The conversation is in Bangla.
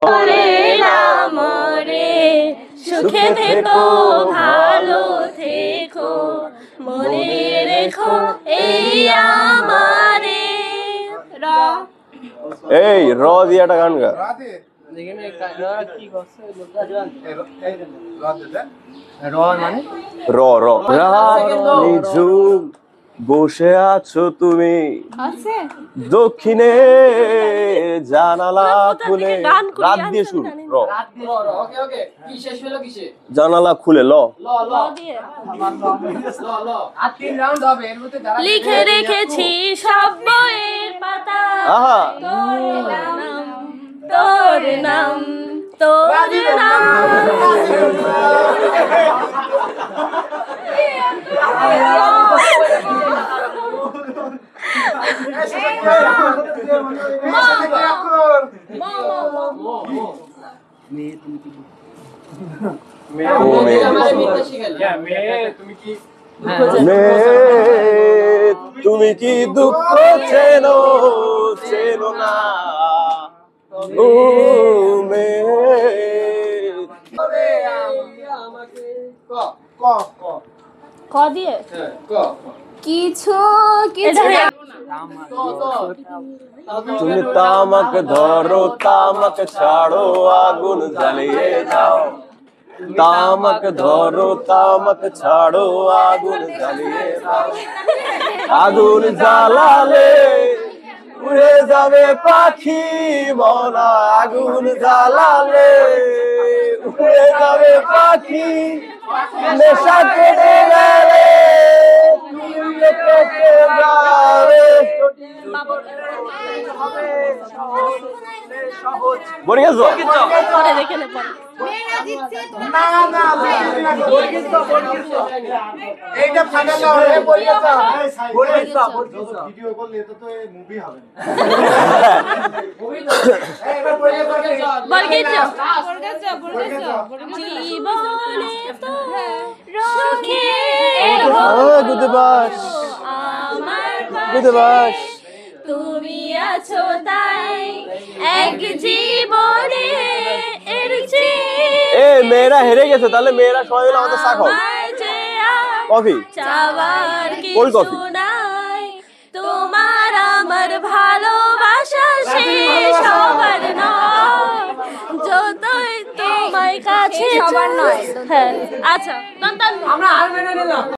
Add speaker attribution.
Speaker 1: মরে সুখে থেকো ভালো থেকো মনে রেখো এই আমারে র
Speaker 2: এই র দিয়ে একটা গান গা র র নিঝুম বসে আছো তুমি দক্ষিণে জানালা খুলে রাত দিয়ে শুরু র জানালা খুলে ল
Speaker 1: লিখে রেখেছি সব বইয়ের পাতা তোর নাম তোর নাম
Speaker 2: তুমি কি দুঃখ চেনো চেনো না ও মে
Speaker 1: ক দিয়ে কিছু কিছু
Speaker 2: তুমি তামাক ধরো তামাক ছাড়ো আগুন জ্বালিয়ে দাও তামাক ধরো তামাক ছাড়ো আগুন জ্বালিয়ে দাও আগুন জ্বালালে উড়ে যাবে পাখি মনা আগুন জ্বালালে উড়ে যাবে পাখি নেশা কেটে গেলে বলে গেছো
Speaker 3: এইটা ফাইনাল না হলে বলে গেছো ভিডিও করলে তো মুভি হবে না এবার বলে গেছো
Speaker 1: জীবনে তো রোখে
Speaker 2: গুদবাস
Speaker 1: আমার
Speaker 2: গুদবাস
Speaker 1: তুমি আছো তাই এক জীবনে এর
Speaker 2: এ মেয়েরা হেরে গেছে তাহলে মেয়েরা সবাই মিলে আমাদের চা খাও কফি
Speaker 1: চাওয়ার
Speaker 2: কোল্ড কফি
Speaker 1: কিছু নাই তোমার আমার ভালোবাসা শেষ হবার নয় যতই তোমায় কাছে সবার নয় হ্যাঁ আচ্ছা আমরা আর মেনে নিলাম।